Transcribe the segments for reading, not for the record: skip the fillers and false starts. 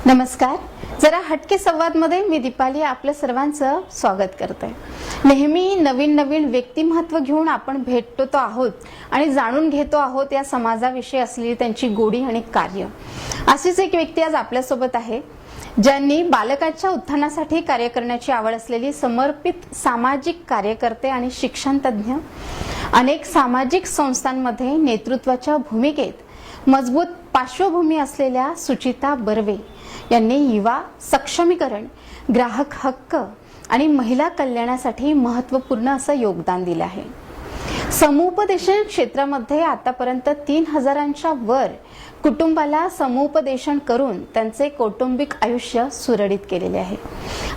नमस्कार. जरा हटके संवाद मध्ये मी दीपाली आपलं सर्वांचं स्वागत करते. नेहमी नवीन नवीन व्यक्तिमत्व घेऊन आपण भेटतो आहोत आणि जाणून घेतो आहोत या समाजाविषयी असलेली त्यांची गोडी आणि कार्य. अशीच एक व्यक्ती आज आपल्यासोबत आहे ज्यांनी बालकांच्या उत्थानासाठी कार्य करण्याची आवड असलेली समर्पित सामाजिक कार्यकर्ते आणि शिक्षण तज्ञ, अनेक सामाजिक संस्थांमध्ये नेतृत्वाच्या भूमिकेत मजबूत पार्श्वभूमी असलेल्या सुचिता बर्वे यांनी युवा सक्षमीकरण, ग्राहक हक्क आणि महिला कल्याणासाठी महत्त्वपूर्ण असं योगदान दिलं आहे. समुपदेशन क्षेत्रामध्ये आतापर्यंत 3000च्या वर कुटुंबाला समुपदेशन करून त्यांचे कौटुंबिक आयुष्य सुरळीत केलेले आहे.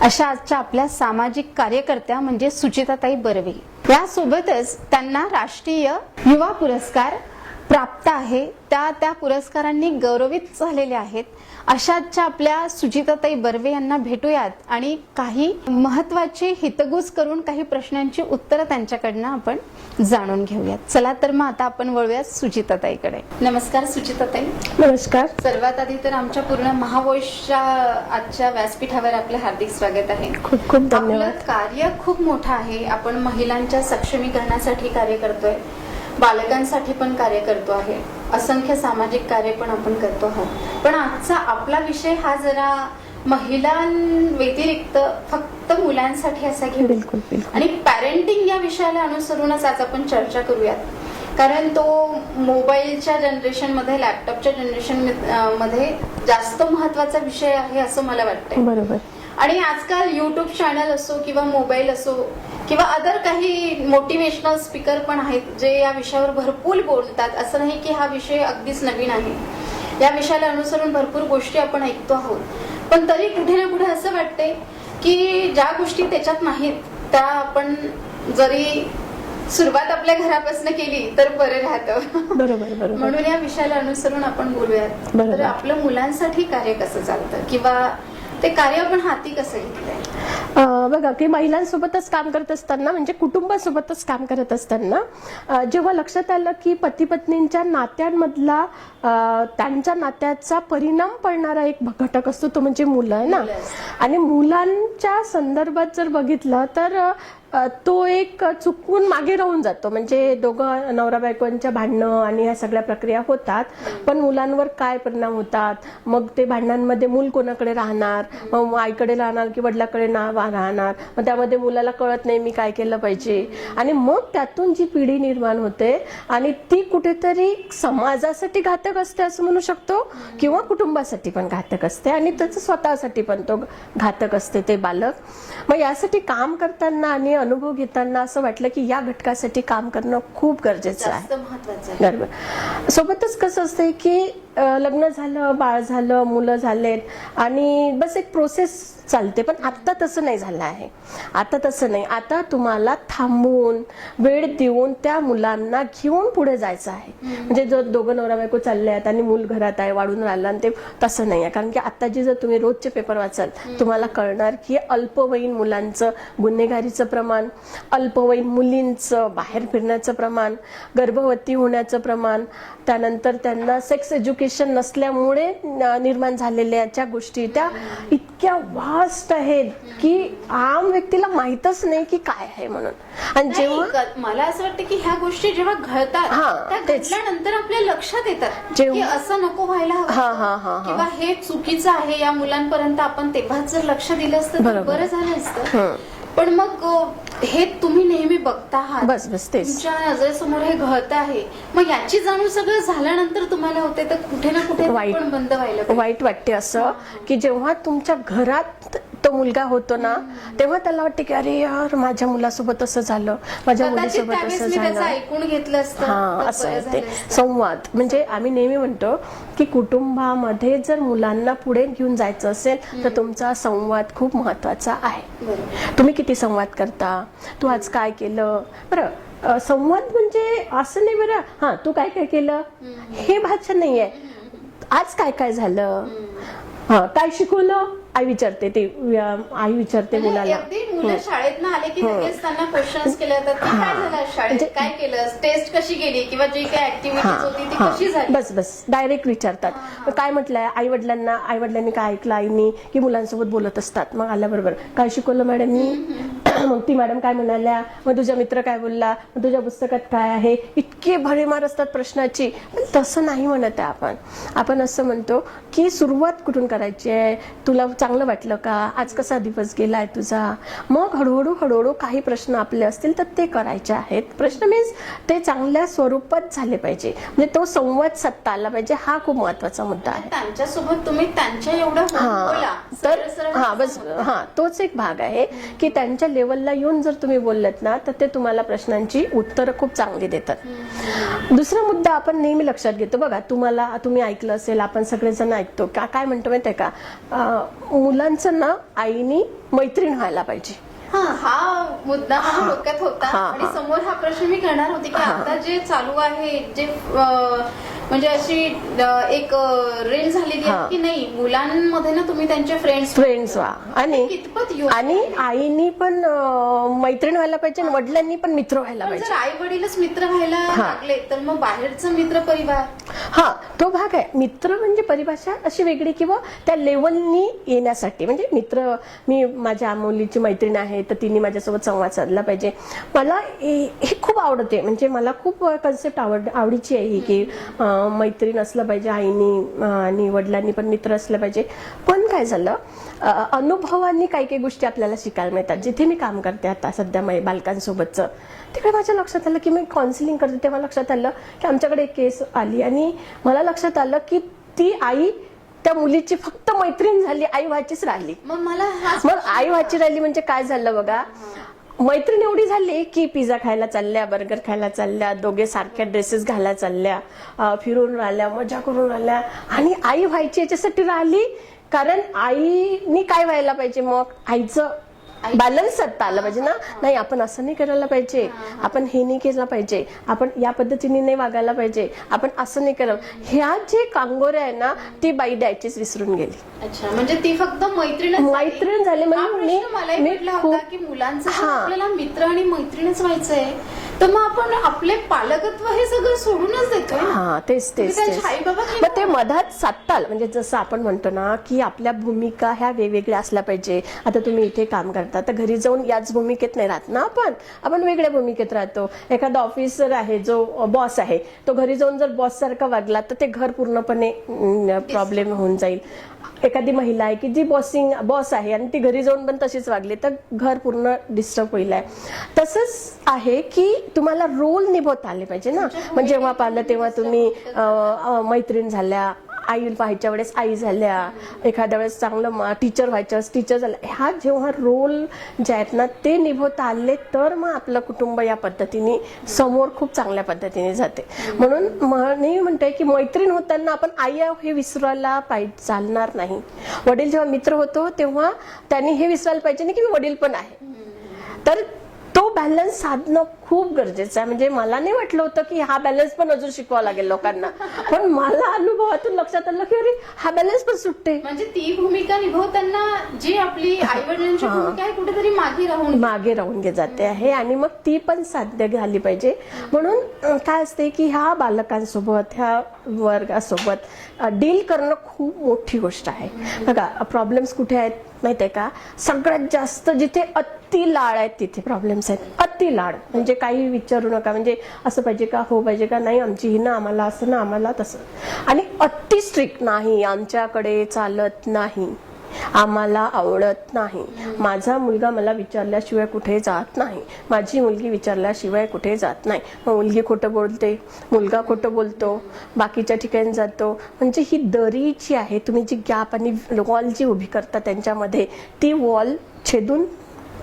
अशा आजच्या आपल्या सामाजिक कार्यकर्त्या म्हणजे सुचिताताई बर्वे. यासोबतच त्यांना राष्ट्रीय युवा पुरस्कार प्राप्त आहे. त्या पुरस्कारांनी गौरवित झालेले आहेत. अशाच्या आपल्या सुचिताताई बर्वे यांना भेटूयात आणि काही महत्त्वाचे हितगुज करून काही प्रश्नांची उत्तरं त्यांच्याकडनं आपण जाणून घेऊयात. चला तर मग आता आपण वळूयात सुचिताताईकडे. नमस्कार सुचिताताई. नमस्कार. सर्वात आधी तर आमच्या पूर्ण महावोशच्या आजच्या व्यासपीठावर आपलं हार्दिक स्वागत आहे. खूप खूप धन्यवाद. आपलं कार्य खूप मोठं आहे. आपण महिलांच्या सक्षमीकरणासाठी कार्य करतोय, बालकांसाठी पण कार्य करतो आहे, असंख्य सामाजिक कार्य पण आपण करतो आहोत. पण आजचा आपला विषय हा जरा महिलांव्यतिरिक्त फक्त मुलांसाठी असा घेऊ. बिलकुल बिलकुल. आणि पॅरेंटिंग या विषयाला अनुसरूनच आज आपण चर्चा करूयात. कारण तो मोबाईलच्या जनरेशन मध्ये, लॅपटॉपच्या जनरेशन मध्ये जास्त महत्वाचा विषय आहे असं मला वाटतंय. बरोबर. आणि आजकाल युट्यूब चॅनल असो किंवा मोबाईल असो किंवा अदर काही मोटिवेशनल स्पीकर पण आहेत जे या विषयावर भरपूर बोलतात. असं नाही की हा विषय अगदीच नवीन आहे. या विषयाला अनुसरून भरपूर गोष्टी आपण ऐकतो आहोत. पण तरी कुठे ना कुठे असं वाटते की ज्या गोष्टी त्याच्यात नाहीत त्या आपण जरी सुरुवात आपल्या घरापासून केली तर बरं राहतं. बरोबर बरोबर. म्हणून या विषयाला अनुसरून आपण बोलूयात. तर आपलं मुलांसाठी कार्य कसं चालतं किंवा ते कार्य आपण हाती कसं घेतलंय? बघा की महिलांसोबतच काम करत असताना, म्हणजे कुटुंबासोबतच काम करत असताना जेव्हा लक्षात आलं की पती पत्नींच्या नात्यांमधला त्यांच्या नात्याचा परिणाम पडणारा एक घटक असतो तो म्हणजे मुलं आहे ना. आणि मुलांच्या संदर्भात जर बघितलं तर तो एक चुकून मागे राहून जातो. म्हणजे दोघं नवरा बायकोंच्या भांडणं आणि ह्या सगळ्या प्रक्रिया होतात, पण मुलांवर काय परिणाम होतात, मग ते भांडणांमध्ये मूल कोणाकडे राहणार, मग आईकडे राहणार की वडिलाकडे राहणार, मग त्यामध्ये मुलाला कळत नाही मी काय केलं पाहिजे. आणि मग त्यातून जी पिढी निर्माण होते आणि ती कुठेतरी समाजासाठी घातक असते असं म्हणू शकतो, किंवा कुटुंबासाठी पण घातक असते आणि त्याचं स्वतःसाठी पण तो घातक असते ते बालक. मग यासाठी काम करताना आणि अनुभव घेताना असं वाटलं की या घटकासाठी काम करणं खूप गरजेचं आहे, महत्वाचं. बरोबर. सोबतच कसं असतंय की लग्न झालं, बाळ झालं, मुलं झालेत आणि बस एक प्रोसेस चालते. पण आता तसं नाही झालं आहे. आता तसं नाही. आता तुम्हाला थांबून वेळ देऊन त्या मुलांना घेऊन पुढे जायचं आहे. म्हणजे जर दोघं नवरा बायको चालले आहेत आणि मूल घरात आहे, वाढून राहिलं, आणि ते तसं नाही आहे. कारण की आताची जर तुम्ही रोजचे पेपर वाचाल तुम्हाला कळणार की अल्पवयीन मुलांचं गुन्हेगारीचं प्रमाण, अल्पवयीन मुलींचं बाहेर फिरण्याचं प्रमाण, गर्भवती होण्याचं प्रमाण, त्यानंतर त्यांना सेक्स एज्युकेशन नसल्यामुळे निर्माण झालेल्या ज्या गोष्टी त्या इतक्या वास्ट आहेत की आम व्यक्तीला माहीतच नाही की काय आहे म्हणून. आणि जेव्हा मला असं वाटतं की ह्या गोष्टी जेव्हा घडतात त्या घडल्यानंतर आपल्या लक्षात येतात की असं नको व्हायला हवं किंवा हे चुकीचं आहे. या मुलांपर्यंत आपण तेव्हाच जर लक्ष दिलं असतं तर बरं झालं असतं. पण मग हे तुम्ही नेहमी बघता आहात, बस बस तेच तुमच्या नजरेसमोर हे घडत आहे. मग याची जाणीव सगळं झाल्यानंतर तुम्हाला होते तर कुठे ना कुठे पण बंद व्हायला वाईट वाटते. असं की जेव्हा तुमच्या घरात तो मुलगा होतो ना तेव्हा त्याला वाटते की अरे यार माझ्या मुलासोबत असं झालं, माझ्या मुलीसोबत असं झालं. ऐकून घेतलं असतं. हा असं ते संवाद. म्हणजे आम्ही नेहमी म्हणतो की कुटुंबामध्ये जर मुलांना पुढे घेऊन जायचं असेल तर तुमचा संवाद खूप महत्वाचा आहे. तुम्ही किती संवाद करता, तू आज काय केलं, बरं संवाद म्हणजे असं नाही बरं हा तू काय काय केलं हे भाषा नाहीये. आज काय काय झालं, काय शिकवलं, आई विचारते ते आई विचारते मुलाला. अगदी मुलं शाळेतनं आले की लगेच त्यांना क्वेश्चन्स केले जातात की काय झालं शाळेत, काय केलं, टेस्ट कशी गेली किंवा जी काय ऍक्टिव्हिटीज होती ती कशी झाली. बस डायरेक्ट विचारतात. काय म्हटलंय आई-वडिलांनी काय ऐकलं आईनी, की मुलांसोबत बोलत असतात. मग आल्याबरोबर काय शिकवलं मॅडमनी, मग ती मॅडम काय म्हणाल्या, मग तुझा मित्र काय बोलला, मग तुझ्या पुस्तकात काय आहे. इतके भरेमार असतात प्रश्नाची. पण तसं नाही म्हणत आहे आपण असं म्हणतो की सुरुवात कुठून करायची आहे, तुला चांगलं वाटलं का, आज कसा दिवस गेलाय तुझा. मग हळूहळू काही प्रश्न आपले असतील तर ते करायचे आहेत. प्रश्न मीन्स ते चांगल्या स्वरूपात झाले पाहिजे, म्हणजे तो संवाद साधता आला पाहिजे. हा खूप महत्वाचा मुद्दा आहे. त्यांच्यासोबत तुम्ही त्यांच्या एवढं बोला तर बस तोच एक भाग आहे की त्यांच्या लेवलला येऊन जर तुम्ही बोललात ना तर ते तुम्हाला प्रश्नांची उत्तरं खूप चांगली देतात. दुसरा मुद्दा आपण नेहमी लक्षात घेतो बघा, तुम्ही ऐकलं असेल, आपण सगळेजण ऐकतो काय म्हणतो माहितीये का, मुलांचं ना आईनी मैत्रीण व्हायला पाहिजे. हा मुद्दा माझ्या डोक्यात होता आणि समोर हा प्रश्न मी करणार होते की आता जे चालू आहे, जे म्हणजे अशी एक रेल झालेली आहे की नाही, मुलांमध्ये ना तुम्ही त्यांचे फ्रेंड्स व्हा आणि कितपत आईनी पण मैत्रीण व्हायला पाहिजे आणि वडिलांनी पण मित्र व्हायला पाहिजे. जर आई वडीलच मित्र व्हायला लागले तर मग बाहेरचं मित्र परिवार, तो भाग आहे. मित्र म्हणजे परिभाषा अशी वेगळी किंवा त्या लेवलनी येण्यासाठी, म्हणजे मित्र, मी माझ्या मुलीची मैत्रीण आहे तर तिने माझ्यासोबत संवाद साधला पाहिजे. मला हे खूप आवडते, म्हणजे मला खूप कन्सेप्ट आवडीची आहे ही की मैत्रीण असलं पाहिजे आईनी आणि वडिलांनी पण मित्र असलं पाहिजे. पण काय झालं, अनुभवांनी काही गोष्टी आपल्याला शिकायला मिळतात. जिथे मी काम करते आता सध्या बालकांसोबतचं, तिकडे माझ्या लक्षात आलं की मी काउन्सिलिंग करते तेव्हा लक्षात आलं की आमच्याकडे एक केस आली आणि मला लक्षात आलं की ती आई त्या मुलीची फक्त मैत्रीण झाली, आई व्हायचीच राहिली. मग आई व्हायची राहिली म्हणजे काय झालं बघा, मैत्रीण एवढी झाली की पिझ्झा खायला चालल्या, बर्गर खायला चालल्या, दोघे सारख्या ड्रेसेस घालायला चालल्या, फिरून राहिल्या, मजा करून राहिल्या. आणि आई व्हायची याच्यासाठी राहिली कारण आईनी काय व्हायला पाहिजे, मग आईचं बॅलन्स साधता आलं पाहिजे ना. नाही, आपण असं नाही करायला पाहिजे, आपण हे नाही केलं पाहिजे, आपण या पद्धतीने नाही वागायला पाहिजे, आपण असं नाही करावं. ह्या जे कांगोऱ्या आहे ना ती बाई द्यायचीच विसरून गेली. अच्छा, म्हणजे ती फक्त मैत्रीण झाली. मी की मुलांचं आपल्याला मित्र आणि मैत्रीणच व्हायचंय तर मग आपण आपले पालकत्व हे सगळं सोडूनच देतोय. तेच मग ते मधात साधताल. म्हणजे जसं आपण म्हणतो ना की आपल्या भूमिका ह्या वेगवेगळ्या असल्या पाहिजे. आता तुम्ही इथे काम करता तर घरी जाऊन याच भूमिकेत नाही राहत ना, आपण वेगळ्या भूमिकेत राहतो. एखादा ऑफिसर आहे जो बॉस आहे, तो घरी जाऊन जर बॉस सारखा वागला तर ते घर पूर्णपणे प्रॉब्लेम होऊन जाईल. एखादी महिला आहे की जी बॉस आहे आणि ती घरी जाऊन पण तशीच वागली तर घर पूर्ण डिस्टर्ब होईल. तसंच आहे की तुम्हाला रोल निभवता आले पाहिजे ना. म्हणजे जेव्हा पाहिलं तेव्हा तुम्ही मैत्रीण झाल्या, आई व्हायच्या वेळेस आई झाल्या, एखाद्या वेळेस चांगलं टीचर व्हायच्या टीचर झाल्या. ह्या जेव्हा रोल जे आहेत ना ते निभवता आले तर मग आपलं कुटुंब या पद्धतीने समोर खूप चांगल्या पद्धतीने जाते. म्हणून मी म्हणते की मैत्रीण होताना आपण आई हे विसरायला पाहिजे, चालणार नाही. वडील जेव्हा मित्र होतो तेव्हा त्यांनी हे विसरायला पाहिजे नाही की मी वडील पण आहे. तर तो बॅलन्स साधणं खूप गरजेचं आहे. म्हणजे मला नाही वाटलं होतं की हा बॅलन्स पण अजून शिकवावा लागेल लोकांना, पण मला अनुभवातून लक्षात आलं की अरे हा बॅलन्स पण सुटते. म्हणजे ती भूमिका निभवताना जी आपली आई वडिलांची भूमिका आहे कुठेतरी मागे राहून जाते आहे आणि मग ती पण साध्य झाली पाहिजे. म्हणून काय असते की ह्या बालकांसोबत, ह्या वर्गासोबत डील करणं खूप मोठी गोष्ट आहे. बघा, प्रॉब्लेम्स कुठे आहेत माहितीये का, सगळ्यात जास्त जिथे अति लाड आहेत तिथे प्रॉब्लेम्स आहेत. अति लाड म्हणजे काही विचारू नका, म्हणजे असं पाहिजे का, हो पाहिजे का, नाही आमची ही ना, आम्हाला असं ना, आम्हाला तसं. आणि अति स्ट्रिक्ट, नाही आमच्याकडे चालत नाही, आम्हाला आवडत नाही, माझा मुलगा मला विचारल्याशिवाय कुठे जात नाही, माझी मुलगी विचारल्याशिवाय कुठे जात नाही. मग मुलगी खोटं बोलते, मुलगा खोटं बोलतो, बाकीच्या ठिकाणी जातो. म्हणजे ही दरी जी आहे, तुम्ही जी गॅप आणि वॉल जी उभी करता त्यांच्यामध्ये, ती वॉल छेदून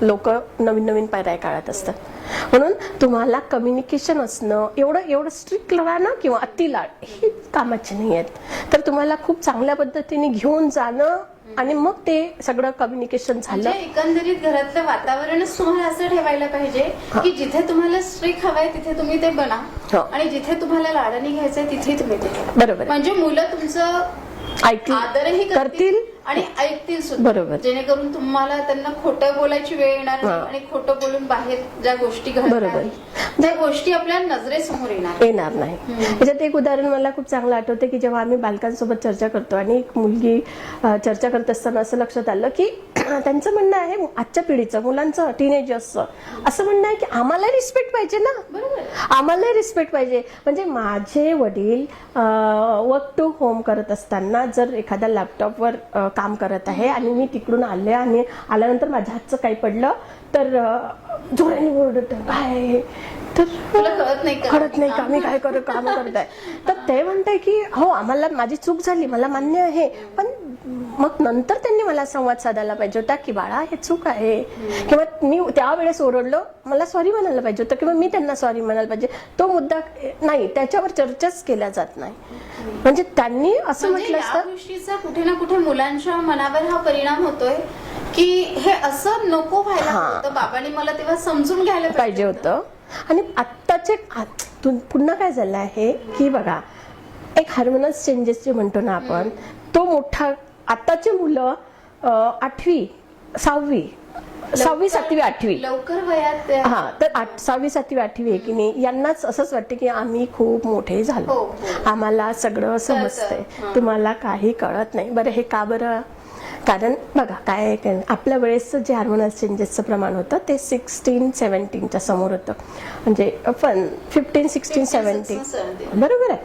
लोक नवीन पायऱ्या काढत असतात. म्हणून तुम्हाला कम्युनिकेशन असणं, एवढं स्ट्रिक्ट राहणं किंवा अतिलाड हे कामाचे नाही आहेत. तर तुम्हाला खूप चांगल्या पद्धतीने घेऊन जाणं आणि मग ते सगळं कम्युनिकेशन झालं. एकंदरीत घरातलं वातावरणच तुम्हाला असं ठेवायला पाहिजे की जिथे तुम्हाला स्ट्रिक्ट हवंय तिथे तुम्ही ते बना आणि जिथे तुम्हाला लाडाने घ्यायचंय तिथे तुम्ही ते. बरोबर. म्हणजे मुलं तुमचं आदरही करतील आणि ऐकतील सुद्धा, बरोबर. जेणेकरून तुम्हाला त्यांना खोटं बोलायची वेळ येणार नाही आणि खोटं बोलून बाहेर ज्या गोष्टी घडतात त्या गोष्टी आपल्या नजरेसमोर येणार नाही. त्याच्यात एक उदाहरण मला खूप चांगलं आठवतं की जेव्हा आम्ही बालकांसोबत चर्चा करतो आणि एक मुलगी चर्चा करत असताना असं लक्षात आलं की त्यांचं म्हणणं आहे, आजच्या पिढीचं मुलांचं टीनेजर्सचं असं म्हणणं आहे की आम्हाला रिस्पेक्ट पाहिजे ना, आम्हाला रिस्पेक्ट पाहिजे. म्हणजे माझे वडील वर्क टू होम करत असताना जर एखाद्या लॅपटॉपवर काम करत आहे आणि मी तिकडून आले आणि आल्यानंतर माझ्या हातचं काही पडलं तर जोराने ओरडत, काय तर कळत नाही का मी काय काम करत आहे. तर ते म्हणते की हो आम्हाला माझी चूक झाली, मला मान्य आहे, पण मग नंतर त्यांनी मला संवाद साधायला पाहिजे होता की बाळा हे चूक आहे, किंवा मी त्यावेळेस ओरडलो, मला सॉरी म्हणायला पाहिजे होतं, किंवा मी त्यांना सॉरी म्हणायला पाहिजे. तो मुद्दा नाही, त्याच्यावर चर्चाच केल्या जात नाही. म्हणजे त्यांनी असं म्हटलं असतं गोष्टीचा कुठे ना कुठे मुलांच्या मनावर हा परिणाम होतोय की हे असं नको व्हायला होतं, बाबांनी मला तेव्हा समजून घ्यायला पाहिजे होतं. आणि आत्ताचे पुन्हा काय झालं आहे की बघा, एक हार्मोनल चेंजेस जे म्हणतो ना आपण, तो मोठा आताची मुलं 8वी 6वी 7वी 8वी लवकर वयात, तर 6वी 7वी 8वी आहे की नाही, यांनाच असंच वाटतं की आम्ही खूप मोठे झालो, आम्हाला सगळं समजतंय, तुम्हाला काही कळत नाही. बरं हे का बरं? कारण बघा काय आपल्या वेळेसचं जे हार्मोनल चेंजेसचं प्रमाण होतं ते 16-17च्या समोर होतं, म्हणजे पण 15-16-17 बरोबर आहे.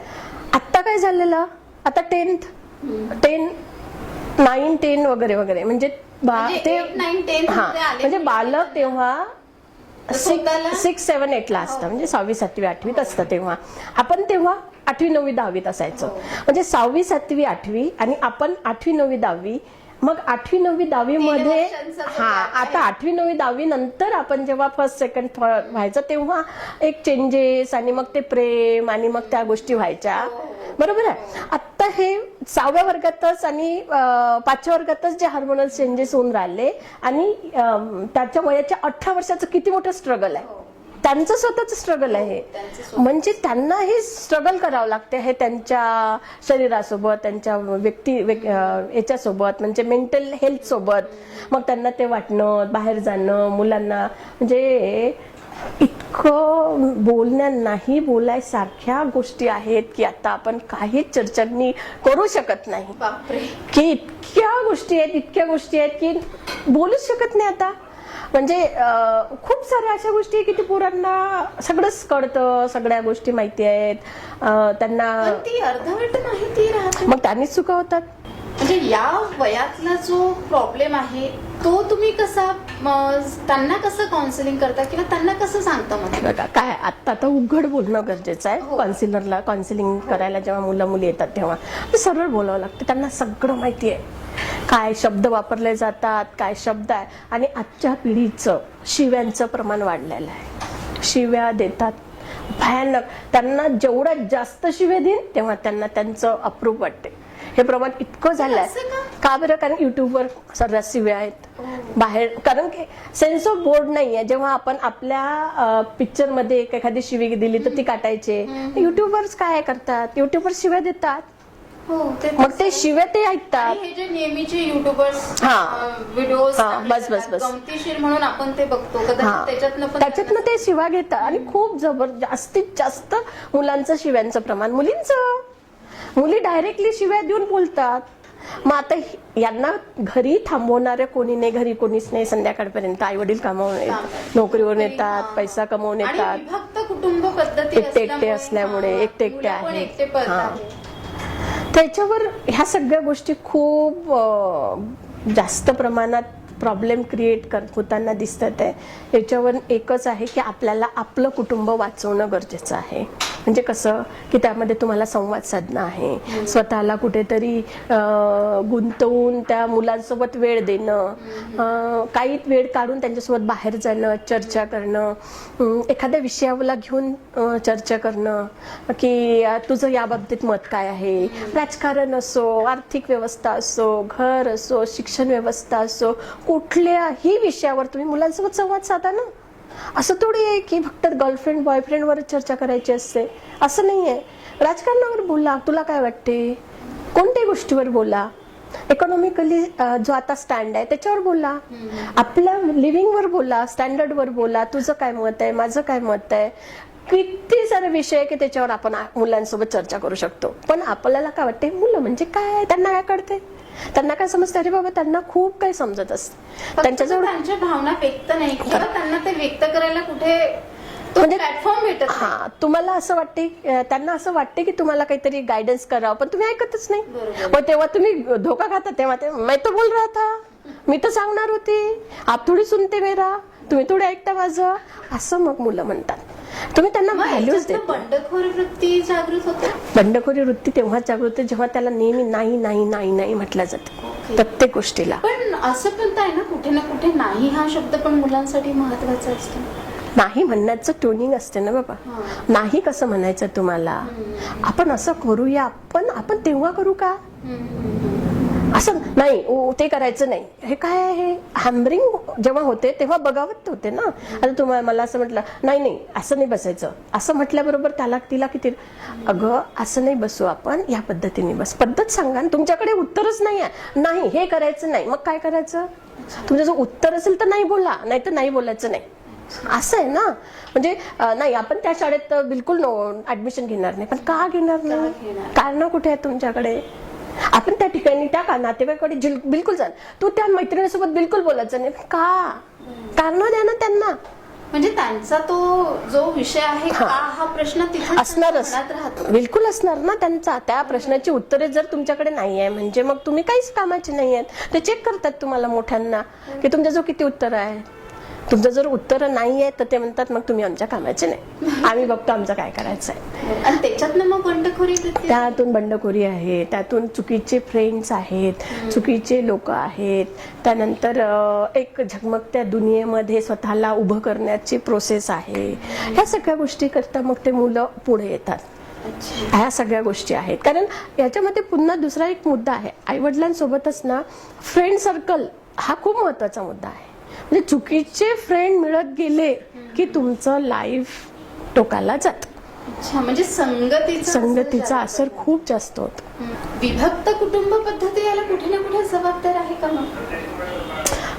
आत्ता काय झालेलं, आता 9-10 वगैरे वगैरे, म्हणजे म्हणजे बालक तेव्हा 6-7-8 ला असतं, म्हणजे 6वी 7वी 8वीत असतं. तेव्हा आपण तेव्हा 8वी 9वी 10वीत असायचो, म्हणजे 6वी 7वी 8वी आणि आपण 8वी 9वी 10वी. मग 8वी 9वी 10वी मध्ये आता 8वी 9वी 10वी नंतर आपण जेव्हा फर्स्ट सेकंड व्हायचं तेव्हा एक चेंजेस आणि मग ते प्रेम आणि मग त्या गोष्टी व्हायच्या, बरोबर आहे. आता हे 6व्या वर्गातच आणि 5व्या वर्गातच जे हार्मोनल चेंजेस होऊन राहिले आणि त्याच्या वयाच्या 18 वर्षाचं किती मोठं स्ट्रगल आहे, त्यांचं स्वतःच स्ट्रगल आहे. म्हणजे त्यांना हे स्ट्रगल करावं लागते, हे त्यांच्या शरीरासोबत, त्यांच्या याच्यासोबत, म्हणजे मेंटल हेल्थ सोबत. मग त्यांना ते वाटणं, बाहेर जाणं, मुलांना म्हणजे इतकं बोलण्यानाही बोलायसारख्या गोष्टी आहेत की आता आपण काहीच चर्चांनी करू शकत नाही. की इतक्या गोष्टी आहेत की बोलूच शकत नाही आता. म्हणजे खूप साऱ्या अशा गोष्टी आहे की ती पोरांना सगळंच कळतं, सगळ्या गोष्टी माहिती आहेत त्यांना, ती अर्धवट माहिती राहते, मग त्यांनीच चुका होतात. म्हणजे या वयातला जो प्रॉब्लेम आहे तो तुम्ही कसा त्यांना कसं काउन्सिलिंग करता किंवा त्यांना कसं सांगता? बघा काय आता उघड बोलणं गरजेचं आहे. काउन्सिलरला काउन्सिलिंग करायला जेव्हा मुलं मुली येतात तेव्हा सरळ बोलावं लागतं. त्यांना सगळं माहिती आहे, काय शब्द वापरले जातात, काय शब्द आहे. आणि आजच्या पिढीचं शिव्यांचं प्रमाण वाढलेलं आहे, शिव्या देतात भयानक. त्यांना जेवढ्या जास्त शिव्या देईन तेव्हा त्यांना त्यांचं अप्रूप वाटते. हे प्रमाण इतकं झालंय का बरं? कारण युट्यूबवर सर्रास शिव्या आहेत बाहेर, कारण की सेन्स ऑफ बोर्ड नाहीये. जेव्हा आपण आपल्या पिक्चर मध्ये एखादी शिवी दिली तर ती काटायचे, युट्यूबर्स काय करतात, युट्यूबवर शिव्या देतात, मग ते शिव्या ते ऐकतात. हे जे नेहमीचे युट्यूबर्स व्हिडिओज गमतीशीर म्हणून आपण ते बघतो, त्याच्यातनं ते शिव्या घेतात आणि खूप जास्तीत जास्त मुलांचं शिव्यांचं प्रमाण, मुली डायरेक्टली शिव्या देऊन बोलतात. मग आता यांना घरी थांबवणाऱ्या कोणी नाही, घरी कोणीच नाही. संध्याकाळपर्यंत आई वडील कामावून नोकरीवरून येतात, पैसा कमवून येतात, कुटुंब पद्धती एकटे असल्यामुळे एकटे आहेत. त्याच्यावर ह्या सगळ्या गोष्टी खूप जास्त प्रमाणात प्रॉब्लेम क्रिएट होताना दिसतात आहे. याच्यावर एकच आहे की आपल्याला आपलं कुटुंब वाचवणं गरजेचं आहे. म्हणजे कसं की त्यामध्ये तुम्हाला संवाद साधणं आहे, स्वतःला कुठेतरी गुंतवून त्या मुलांसोबत वेळ देणं, काही वेळ काढून त्यांच्यासोबत बाहेर जाणं, चर्चा करणं, एखाद्या विषयाला घेऊन चर्चा करणं की तुझं या बाबतीत मत काय आहे. राजकारण असो, आर्थिक व्यवस्था असो, घर असो, शिक्षण व्यवस्था असो, कुठल्याही विषयावर तुम्ही मुलांसोबत संवाद साधा ना. असं थोडी आहे की फक्त गर्लफ्रेंड बॉयफ्रेंडवरच चर्चा करायची असते, असं नाहीये. राजकारणावर बोला, तुला काय वाटते, कोणत्याही गोष्टीवर बोला. इकॉनॉमिकली जो आता स्टँड आहे त्याच्यावर बोला, आपल्या लिव्हिंगवर बोला, स्टँडर्डवर बोला. तुझं काय मत आहे, माझं काय मत आहे. किती सारे विषय आहे की त्याच्यावर आपण मुलांसोबत चर्चा करू शकतो. पण आपल्याला काय वाटते, मुलं म्हणजे काय, त्यांना काय कळते, त्यांना काय समजते. अरे बाबा, त्यांना खूप काही समजत असते. त्यांच्याजवळ त्यांच्या भावना व्यक्त नाही किंवा त्यांना ते व्यक्त करायला कुठे म्हणजे प्लॅटफॉर्म भेटत. हा, तुम्हाला असं वाटते, त्यांना असं वाटते की तुम्हाला काहीतरी गायडन्स करावं, पण तुम्ही ऐकतच नाही. मग तेव्हा तुम्ही धोका खाता. तेव्हा ते मैं तो बोल रहा था, मी तर सांगणार होती, आप थोडी सुनते मेरा, तुम्ही थोडे ऐकता माझं, असं मग मुलं म्हणतात. तुम्ही त्यांना व्हॅल्यूज देत. बंडखोरी वृत्ती जागृत होते. बंडखोरी वृत्ती तेव्हा जागृत होते जेव्हा त्याला नेहमी नाही नाही नाही नाही म्हटलं जातं प्रत्येक गोष्टीला. पण असं पण आहे ना, कुठे ना कुठे नाही हा शब्द पण मुलांसाठी महत्वाचा असतो. नाही म्हणण्याचं ट्युनिंग असते ना बाबा. नाही कसं म्हणायचं तुम्हाला, आपण असं करूया, आपण तेव्हा करू का, असं नाही, ते करायचं नाही. हे काय आहे, हॅम्बरिंग जेव्हा होते तेव्हा बघावत होते ना. आता तुम्हाला मला असं म्हटलं, नाही नाही असं नाही बसायचं, असं म्हटल्याबरोबर तिला किती, अगं असं नाही बसू आपण, या पद्धतीने बस. पद्धत सांगा. तुमच्याकडे उत्तरच नाही आहे, नाही हे करायचं नाही, मग काय करायचं. तुमचं जर उत्तर असेल तर नाही बोला, नाही तर नाही बोलायचं नाही, असं आहे ना. म्हणजे नाही, आपण त्या शाळेत बिलकुल ऍडमिशन घेणार नाही. पण का घेणार नाही, कारण कुठे आहे तुमच्याकडे. आपण त्या ठिकाणी त्या नातेवाईकडे बिलकुल जा, तू त्या मैत्रिणीसोबत बिलकुल बोलायचं नाही. का, कारण द्या ना त्यांना. म्हणजे त्यांचा तो जो विषय आहे हा प्रश्न तिथे असणारच, बिलकुल असणार ना त्यांचा. त्या प्रश्नाची उत्तरे जर तुमच्याकडे नाही आहे म्हणजे मग तुम्ही काहीच कामाचे नाही आहेत. ते चेक करतात तुम्हाला मोठ्यांना की तुमच्या जो किती उत्तर आहे. तुमचं जर उत्तर नाही आहे तर ते म्हणतात मग तुम्ही आमच्या कामाचे नाही, आम्ही बघतो आमचं काय करायचं आहे. आणि त्याच्यातनं मग बंडखोरी, त्यातून बंडखोरी आहे, त्यातून चुकीचे फ्रेंड्स आहेत, चुकीचे लोक आहेत. त्यानंतर एक झगमगत्या दुनियेमध्ये स्वतःला उभं करण्याची प्रोसेस आहे. ह्या सगळ्या गोष्टी करता मग ते मुलं पुढे येतात. ह्या सगळ्या गोष्टी आहेत. कारण याच्यामध्ये पुन्हा दुसरा एक मुद्दा आहे, आईवडिलांसोबतच ना फ्रेंड सर्कल हा खूप महत्वाचा मुद्दा आहे. म्हणजे चुकीचे फ्रेंड मिळत गेले की तुमचं लाईफ टोकाला जात. म्हणजे संगतीचा असर खूप जास्त होतो. विभक्त कुटुंब पद्धती याला कुठे ना कुठे जबाबदार आहे का मग?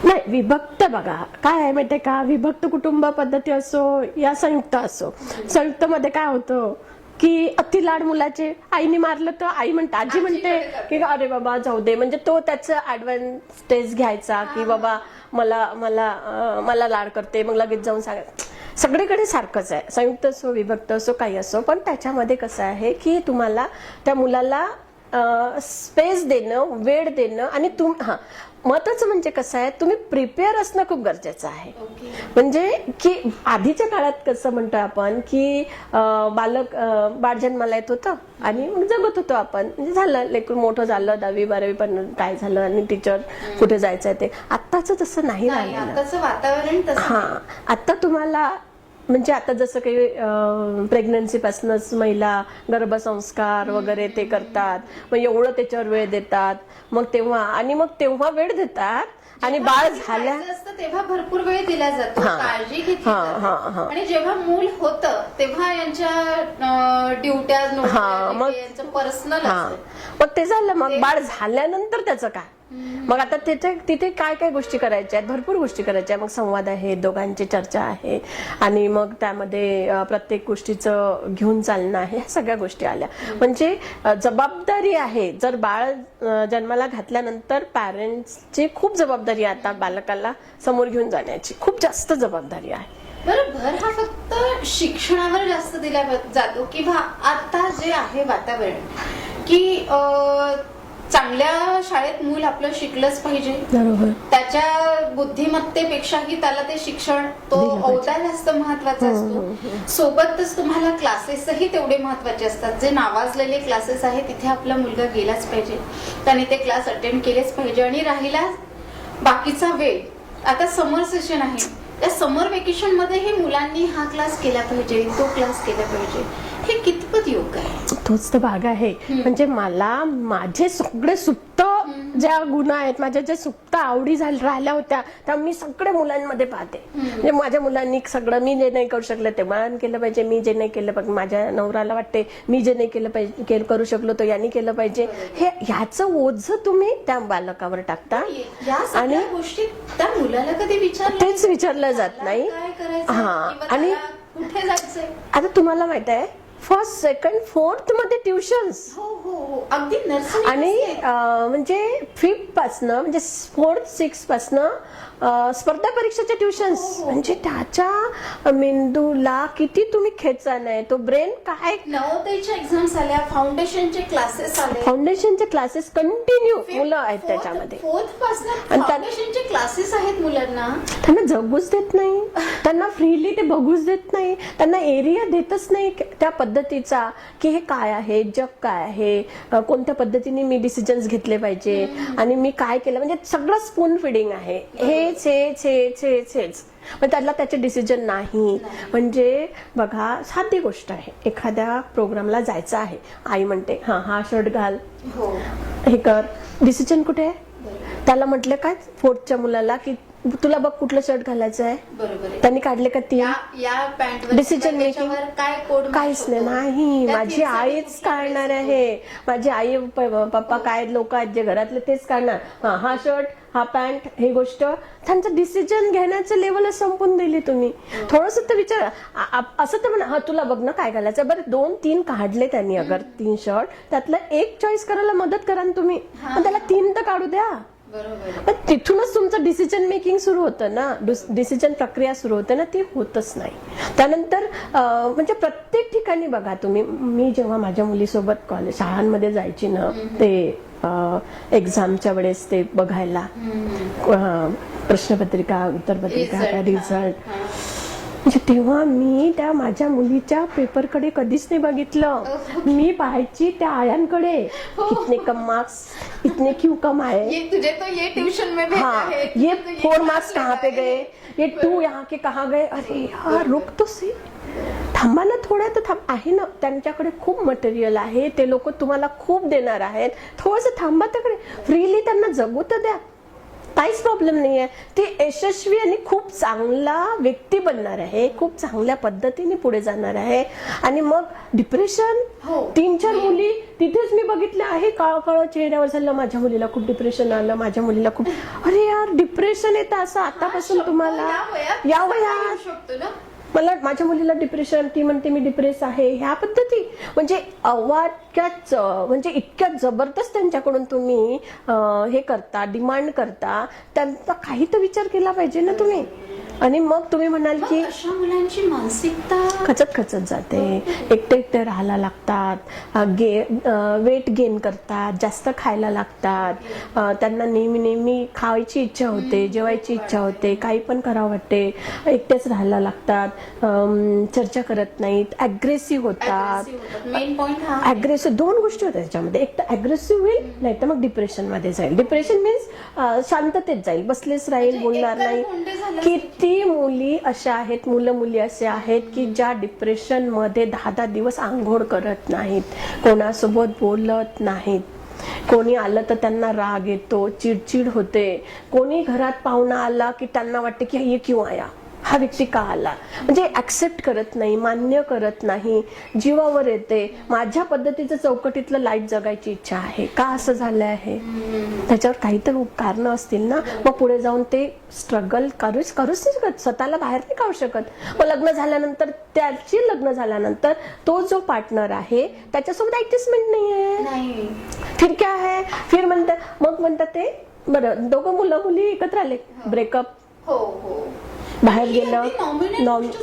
नाही, विभक्त बघा काय आहे माहितीये का, विभक्त कुटुंब पद्धती असो या संयुक्त असो, संयुक्त मध्ये काय होतं की अति लाड मुलाचे, आईने मारलं तर आई म्हणते, आजी म्हणते की अरे बाबा जाऊ दे, म्हणजे तो त्याचं ऍडव्हान्टेज घ्यायचा की बाबा मला मला मला लाड करते, मग लगेच जाऊन सांगा. सगळीकडे सारखंच आहे, संयुक्त असो विभक्त असो काही असो. पण त्याच्यामध्ये कसं आहे की तुम्हाला त्या मुलाला स्पेस देणं, वेळ देणं, आणि महत्वाचं म्हणजे कसं आहे, तुम्ही प्रिपेअर असणं खूप गरजेचं आहे. म्हणजे की आधीच्या काळात कसं म्हणतोय आपण की बाळ जन्माला येत होतं आणि मग जगत होतो आपण, म्हणजे झालं लेकरू मोठं झालं, 10वी 12वी पण काय झालं आणि टीचर कुठे जायचंय ते. आत्ताचं तसं नाही राहिलं. वातावरण आता तुम्हाला म्हणजे आता जसं काही प्रेग्नन्सी पासूनच महिला गर्भसंस्कार वगैरे ते करतात, मग एवढं त्याच्यावर वेळ देतात, मग तेव्हा वेळ देतात आणि बाळ झाल्या तेव्हा भरपूर वेळ दिला जातो, काळजी घेतली जाते. आणि जेव्हा मूल होतं तेव्हा यांच्या ड्युट्या, यांचं पर्सनल, मग ते झालं. मग बाळ झाल्यानंतर त्याचं काय, मग आता तिथे काय काय गोष्टी करायच्या आहेत, भरपूर गोष्टी करायच्या. मग संवाद आहे, दोघांची चर्चा आहे, आणि मग त्यामध्ये प्रत्येक गोष्टीचं घेऊन चालणं आहे, ह्या सगळ्या गोष्टी आल्या. म्हणजे जबाबदारी आहे. जर बाळ जन्माला घातल्यानंतर पॅरेंट्सची खूप जबाबदारी आहे, आता बालकाला समोर घेऊन जाण्याची खूप जास्त जबाबदारी आहे. बरोबर. हा फक्त शिक्षणावर जास्त दिला जातो किंवा आता जे आहे वातावरण की चांगल्या शाळेत मूल आपलं शिकलंच पाहिजे, त्याच्या बुद्धिमत्तेपेक्षाही त्याला ते शिक्षण, तो औदा जास्त महत्वाचा असतो. सोबतच तुम्हाला क्लासेसही तेवढे महत्वाचे असतात. जे नावाजलेले क्लासेस आहेत तिथे आपला मुलगा गेलाच पाहिजे, त्याने ते क्लास अटेंड केलेच पाहिजे. आणि राहिला बाकीचा वेळ, आता समर सेशन आहे, त्या समर वेकेशन मध्ये हे मुलांनी हा क्लास केला पाहिजे, तो क्लास केला पाहिजे. हे कितपत योग्य आहे? तोच तर भाग आहे. म्हणजे मला माझे सगळे सुप्त ज्या गुण आहेत, माझ्या ज्या सुप्त आवडी राहिल्या होत्या त्या मी सगळे मुलांमध्ये पाहते. म्हणजे माझ्या मुलांनी सगळं, मी जे नाही करू शकले ते मुलांनी केलं पाहिजे, मी जे नाही केलं पाहिजे माझ्या नवऱ्याला वाटते मी जे नाही केलं पाहिजे करू शकलो तो यांनी केलं पाहिजे. हे ह्याचं ओझं तुम्ही त्या बालकावर टाकता आणि गोष्टी त्या मुलाला कधी तेच विचारलं जात नाही. आणि कुठे जायचंय आता तुम्हाला माहित आहे फर्स्ट सेकंड फोर्थ मध्ये ट्युशन्स अगदी नर्सरी आणि म्हणजे 5th पासनं म्हणजे 4th 6th पासनं स्पर्धा परीक्षेच्या ट्युशन्स. म्हणजे त्याच्या मेंदूला किती तुम्ही खेचान आहे, तो ब्रेन काय. नवोदयच्या एक्झाम्स आल्या, फाउंडेशनचे क्लासेस आले, फाउंडेशनचे क्लासेस कंटिन्यू मुलं आहेत त्याच्यामध्ये. 4th पासून फाउंडेशनचे क्लासेस आहेत मुलांना. त्यांना जगूच देत नाही, त्यांना फ्रीली ते बघूच देत नाही, त्यांना एरिया देतच नाही त्या पद्धतीचा की हे काय आहे, जग काय आहे, कोणत्या पद्धतीने मी डिसिजन्स घेतले पाहिजे आणि मी काय केलं. म्हणजे सगळं स्पून फिडिंग आहे. हेच पण त्याला त्याचे डिसिजन नाही. म्हणजे बघा साधी गोष्ट आहे, एखाद्या प्रोग्रामला जायचं आहे, आई म्हणते हा शर्ट घाल, हे कर, डिसिजन कुठे आहे. त्याला म्हटलं काय 4thच्या मुलाला की तुला बघ कुठलं शर्ट घालायचं आहे, बरोबर, त्यांनी काढले का ती डिसिजन मेकिंग काहीच नाही. माझी आईच काढणार आहे, माझी आई पप्पा काय लोक आहेत जे घरातले तेच काढणार. हा शर्ट, हा पॅन्ट, ही गोष्ट त्यांचं डिसिजन घेण्याचं लेवल संपून दिली तुम्ही. थोडस तर विचार असं तर म्हणा, हा तुला बघ ना काय घालायचं. बरं 2-3 काढले त्यांनी, अगर 3 शर्ट त्यातलं एक चॉईस करायला मदत करा ना तुम्ही, पण त्याला 3 तर काढू द्या. पण तिथूनच तुमचं डिसिजन मेकिंग सुरू होतं ना, डिसिजन प्रक्रिया सुरू होते ना, ती होतच नाही. त्यानंतर म्हणजे प्रत्येक ठिकाणी बघा तुम्ही, मी जेव्हा माझ्या मुलीसोबत कॉलेज शाळांमध्ये जायची ना, ते एक्झामच्या वेळेस ते बघायला प्रश्नपत्रिका, उत्तरपत्रिका, रिझल्ट, म्हणजे तेव्हा मी त्या माझ्या मुलीच्या पेपरकडे कधीच नाही बघितलं. मी पाहायची त्या आयांकडे, इतने कम मार्क्स, इतने क्यों कम आए, ये तुझे तो ये ट्यूशन में भेजा है, ये 4 मार्क्स कहाँ पे गए, ये 2 यहाँ के कहाँ गए. अरे यार रुक तो सी, थांबा ना थोड्या तर थांब. आहे ना त्यांच्याकडे खूप मटेरियल आहे, ते लोक तुम्हाला खूप देणार आहेत, थोडंसं थांबा त्याकडे, फ्रीली त्यांना जगू तर द्या, काहीच प्रॉब्लेम नाहीये. ते यशस्वी आणि खूप चांगला व्यक्ती बनणार आहे, खूप चांगल्या पद्धतीने पुढे जाणार आहे. आणि मग डिप्रेशन, 3-4 मुली तिथेच मी बघितल्या आहे, काळ चेहऱ्यावर झालं, माझ्या मुलीला खूप डिप्रेशन आलं, माझ्या मुलीला खूप. अरे यार डिप्रेशन येतं असं आतापासून तुम्हाला या वयात. मला माझ्या मुलीला डिप्रेशन, ती म्हणते मी डिप्रेस आहे, ह्या पद्धती. म्हणजे अवाक्याच, म्हणजे इतक्या जबरदस्त त्यांच्याकडून तुम्ही हे करता, डिमांड करता, त्यांचा काही तर विचार केला पाहिजे ना तुम्ही. आणि मग तुम्ही म्हणाल की अशा मुलांची मानसिकता खचत जाते, एकटे राहायला लागतात, वेट गेन करतात, जास्त खायला लागतात, त्यांना नेहमी खायची इच्छा होते, जेवायची इच्छा होते, काही पण करावं वाटते, एकटेच राहायला लागतात, चर्चा करत नाहीत, अग्रेसिव्ह होतात. मेन पॉइंट अग्रेसिव्ह 2 गोष्टी होत्या त्याच्यामध्ये, एक तर अग्रेसिव्ह होईल, नाही तर मग डिप्रेशन मध्ये जाईल. डिप्रेशन मीन्स शांततेत जाईल, बसलेच राहील, बोलणार नाही. किती मुली अशा आहेत, मुली असे आहेत की ज्या डिप्रेशन मध्ये 10-10 दिवस आंघोळ करत नाहीत, कोणासोबत बोलत नाहीत, कोणी आलं तर त्यांना राग येतो, चिडचिड होते, कोणी घरात पाहुणा आला की त्यांना वाटते की ये क्यों आया, हा व्यक्ती का आला. म्हणजे ऍक्सेप्ट करत नाही, मान्य करत नाही, जीवावर येते. माझ्या पद्धतीचं चौकटीतलं लाईफ जगायची इच्छा आहे, का असं झालं आहे, त्याच्यावर काही तर कारण असतील ना. मग पुढे जाऊन ते स्ट्रगल करूच नाही शकत, स्वतःला बाहेर नाही काढू शकत. मग लग्न झाल्यानंतर तो जो पार्टनर आहे त्याच्यासोबत ऍडजस्टमेंट नाहीये, फिर क्या है, फिर म्हणतात ते बरं दोघं मुली एकत्र आले, ब्रेकअप, बाहेर गेलं,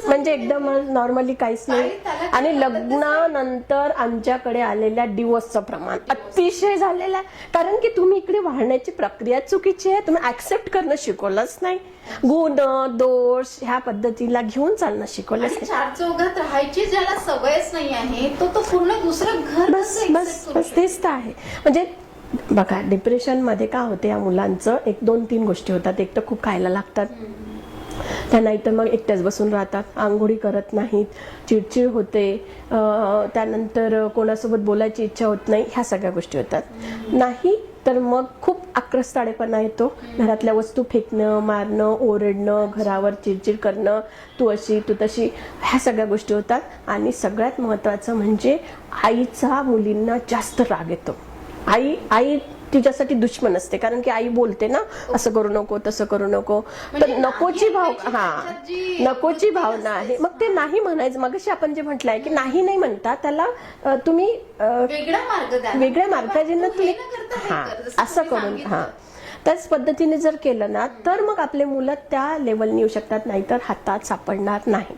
म्हणजे एकदम नॉर्मली काहीच नाही. आणि लग्नानंतर आमच्याकडे आलेल्या डिवोर्सचं प्रमाण अतिशय झालेलं आहे. कारण की तुम्ही इकडे वाढण्याची प्रक्रिया चुकीची आहे, तुम्ही ऍक्सेप्ट करणं शिकवलंच नाही, गुण दोष ह्या पद्धतीला घेऊन चालणं शिकवलंच नाही. 4 चौघात राहायची ज्याला सवयच नाही आहे, तो पूर्ण दुसरं घर बस तेच तर आहे. म्हणजे बघा डिप्रेशन मध्ये काय होते या मुलांचं, 1-2-3 गोष्टी होतात. एक तर खूप खायला लागतात, त्या नाहीतर मग एकट्याच बसून राहतात, आंघोळी करत नाहीत, चिडचिड होते, त्यानंतर कोणासोबत बोलायची इच्छा होत नाही, ह्या सगळ्या गोष्टी होतात. नाही तर मग खूप आक्रस्ताळेपणा येतो, घरातल्या वस्तू फेकणं, मारणं, ओरडणं, घरावर चिडचिड करणं, तू अशी तू तशी, ह्या सगळ्या गोष्टी होतात. आणि सगळ्यात महत्त्वाचं म्हणजे आईचा मुलींना जास्त राग येतो. आई तिच्यासाठी दुश्मन असते, कारण की आई बोलते ना, असं करू नको, तसं करू नको, तर नकोची नकोची भावना आहे. मग ते नाही म्हणायचं. मगाशी आपण जे म्हटलंय की नाही नाही म्हणता, त्याला तुम्ही वेगळ्या मार्गाने तुम्ही असं करून त्याच पद्धतीने जर केलं ना, तर मग आपले मुलं त्या लेवलने येऊ शकतात, नाहीतर हातात सापडणार नाही.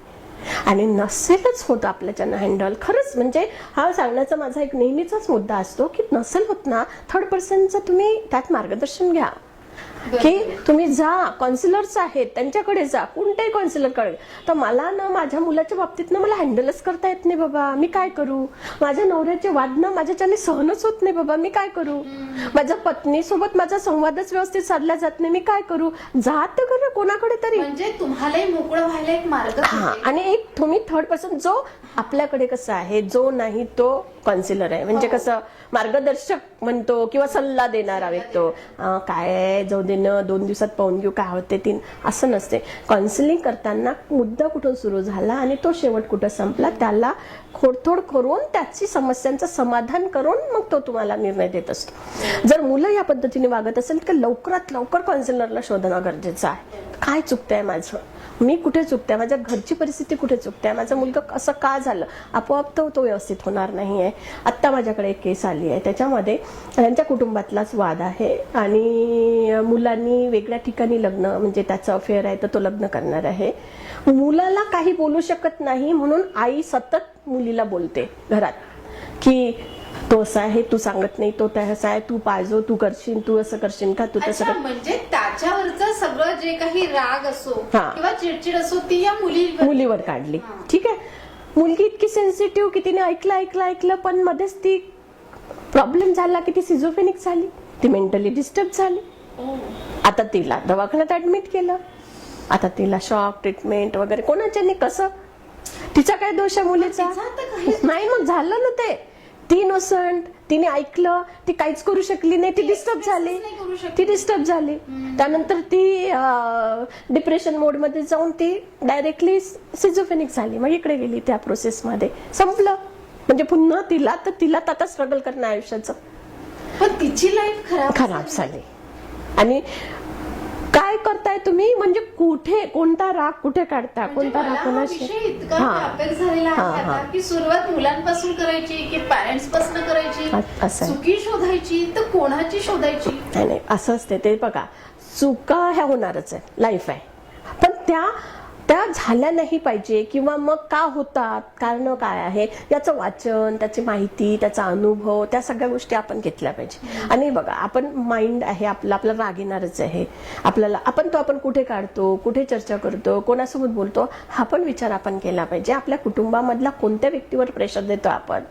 आणि नसेलच होत आपल्याच्यानं हँडल, खरंच म्हणजे हा सांगण्याचा माझा एक नेहमीचाच मुद्दा असतो की नसेल होत ना, थर्ड पर्सनचं तुम्ही त्यात मार्गदर्शन घ्या, की तुम्ही जा, काउन्सिलर्स आहेत त्यांच्याकडे जा, कोणत्याही काउन्सिलरकडे. तर मला ना माझ्या मुलाच्या बाबतीत ना मला हँडलच करता येत नाही बाबा, मी काय करू. माझ्या नवऱ्याचे वादनं माझ्याच्याने सहनच होत नाही बाबा, मी काय करू. माझ्या पत्नीसोबत माझा संवादच व्यवस्थित साधला जात नाही, मी काय करू. जात कर कोणाकडे तरी, म्हणजे तुम्हालाही मोकळं व्हायला एक मार्ग. आणि एक तुम्ही थर्ड पर्सन, जो आपल्याकडे कसं आहे, जो नाही तो काउन्सिलर आहे, म्हणजे कसं मार्गदर्शक म्हणतो किंवा सल्ला देणारा व्यक्तो, काय जाऊ दे न, 2 दिवसात पाहून घेऊ, काय होते 3, असं नसते. काउन्सिलिंग करताना मुद्दा कुठून सुरू झाला आणि तो शेवट कुठं संपला, त्याला खोडथोड करून त्याची समस्यांचं समाधान करून मग तो तुम्हाला निर्णय देत असतो. जर मुलं या पद्धतीने वागत असेल तर लवकरात लवकर काउन्सिलरला शोधणं गरजेचं आहे. काय चुकतंय माझं, मी कुठे चुकते, माझ्या घरची परिस्थिती कुठे चुकते, माझं मुलगा असं का झालं, आपोआप तो व्यवस्थित होणार नाही आहे. आत्ता माझ्याकडे एक केस आली आहे, त्याच्यामध्ये त्यांच्या कुटुंबातलाच वाद आहे आणि मुलांनी वेगळ्या ठिकाणी लग्न, म्हणजे त्याचं अफेअर आहे तर तो लग्न करणार आहे. मुलाला काही बोलू शकत नाही म्हणून आई सतत मुलीला बोलते घरात की तो असा आहे, तू सांगत नाही, तो तसा आहे, तू पाहिजो, तू करशील, तू असं करशील का, तू तसं कर. म्हणजे त्याच्यावरचं सगळं जे काही राग असो किंवा चिडचिड असो ती या मुलीवर काढली. ठीक आहे, मुलगी इतकी सेन्सिटिव्ह की तिने ऐकलं पण मध्येच ती प्रॉब्लेम झाला की ती सिझोफ्रेनिक झाली, ती मेंटली डिस्टर्ब झाली. आता तिला दवाखान्यात ऍडमिट केलं, आता तिला शॉक ट्रीटमेंट वगैरे, कोणाच्याने कसं, तिचा काय दोष आहे मुलीचा नाही. मग झालं ना ते, ती इनोसंट, तिने ऐकलं, ती काहीच करू शकली नाही, ती डिस्टर्ब झाली. त्यानंतर ती डिप्रेशन मोड मध्ये जाऊन ती डायरेक्टली सिझोफ्रेनिक झाली. मग इकडे गेली, त्या प्रोसेसमध्ये संपलं. म्हणजे पुन्हा तिला आता स्ट्रगल करणं आयुष्याचं. पण तिची लाईफ खराब झाली. आणि काय करताय तुम्ही, म्हणजे कुठे कोणता राग कुठे काढता, कोणता राग कोणाशी. की सुरुवात मुलांपासून करायची की पॅरेंट्स पासून करायची, चुकी शोधायची तर कोणाची शोधायची. नाही असं असते ते. बघा, चुका ह्या होणारच आहे, लाईफ आहे, पण त्या झाल्या नाही पाहिजे. किंवा मग का होतात, कारण काय आहे याचं वाचन, त्याची माहिती, त्याचा अनुभव, त्या सगळ्या गोष्टी आपण घेतल्या पाहिजे. आणि बघा, आपण माइंड आहे आपला राग येणारच आहे आपल्याला. आपण कुठे काढतो, कुठे चर्चा करतो, कोणासोबत बोलतो, हा पण विचार आपण केला पाहिजे. आपल्या कुटुंबामधला कोणत्या व्यक्तीवर प्रेशर देतो आपण.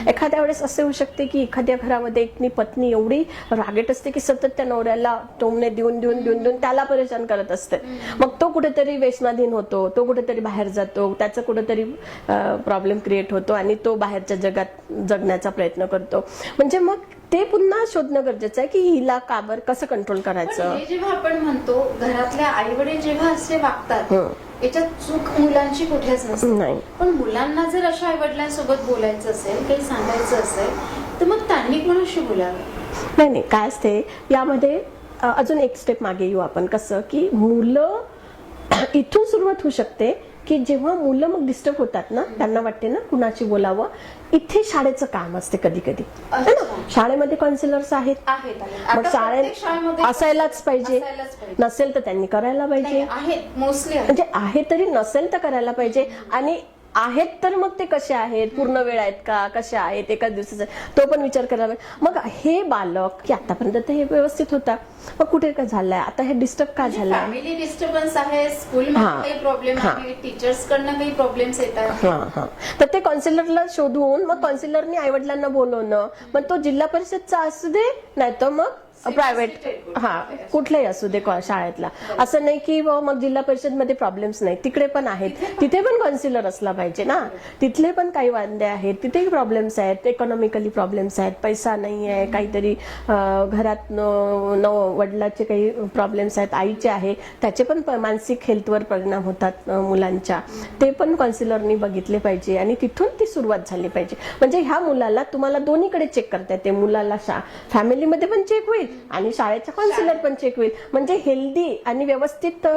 एखाद्या वेळेस असे होऊ शकते की एखाद्या घरामध्ये एक पत्नी एवढी रागेट असते की सतत त्या नवऱ्याला टोमणे देऊन त्याला परेशान करत असते. मग तो कुठेतरी व्यसनाधीन होतो, तो कुठेतरी बाहेर जातो, त्याचा कुठेतरी प्रॉब्लेम क्रिएट होतो आणि तो बाहेरच्या जगात जगण्याचा प्रयत्न करतो. म्हणजे मग ते पुन्हा शोधणं गरजेचं आहे की हिला काबर कसं कंट्रोल करायचं. जेव्हा आपण म्हणतो घरातल्या आई वडील जेव्हा असे वागतात, याच्यात चूक मुलांची कुठेच नसते. पण मुलांना जर अशा आई वडिलांसोबत बोलायचं असेल, काही सांगायचं असेल, तर मग त्यांनी कोणाशी बोलावं. नाही काय असते यामध्ये, अजून एक स्टेप मागे येऊ आपण. कसं की मुलं इथून सुरुवात होऊ शकते की जेव्हा मुलं मग डिस्टर्ब होतात ना, त्यांना वाटते ना कुणाशी बोलावं. इथे शाळेचं काम असते कधी कधी, शाळेमध्ये काउन्सिलर्स आहेत, मग शाळेत असायलाच पाहिजे. नसेल तर त्यांनी करायला पाहिजे, म्हणजे आहे तरी नसेल तर करायला पाहिजे. आणि आहेत तर मग ते कसे आहेत, पूर्ण वेळ आहेत का, कसे आहेत, एकाच दिवसाचा, तो पण विचार करायला. मग हे बालक की आतापर्यंत ते हे व्यवस्थित होता, मग कुठे काय झालंय, आता हे डिस्टर्ब का झालंय. फॅमिली डिस्टर्बन्स आहे, स्कूलमध्ये काही प्रॉब्लेम आहे, टीचर्स कडनं काही प्रॉब्लेम्स येतात. तर ते काउन्सिलरला शोधून मग काउन्सिलरनी आई वडिलांना बोलवणं, मग तो जिल्हा परिषदचा असू दे, नाही तर मग प्रायव्हेट कुठलाही असू दे शाळेतला. असं नाही की मग जिल्हा परिषद मध्ये प्रॉब्लेम्स नाही, तिकडे पण आहेत. तिथे पण काउन्सिलर असला पाहिजे ना. तिथले पण काही वांदे आहेत, तिथेही प्रॉब्लेम्स आहेत, इकॉनॉमिकली प्रॉब्लेम्स आहेत, पैसा नाही आहे, काहीतरी घरात वडिलाचे काही प्रॉब्लेम्स आहेत, आईचे आहे, त्याचे पण मानसिक हेल्थवर परिणाम होतात मुलांच्या. ते पण काउन्सिलरनी बघितले पाहिजे आणि तिथून ती सुरुवात झाली पाहिजे. म्हणजे ह्या मुलाला तुम्हाला दोन्हीकडे चेक करता येते. मुलाला फॅमिलीमध्ये पण चेक होईल आणि शाळेचा काउन्सिलर पण चेक होईल. म्हणजे हेल्दी आणि व्यवस्थित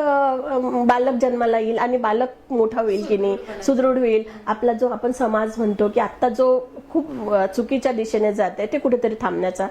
बालक जन्माला येईल आणि बालक मोठा होईल की नाही, सुदृढ होईल. आपला जो आपण समाज म्हणतो की आता जो खूप चुकीच्या दिशेने जात आहे ते कुठेतरी थांबण्याचा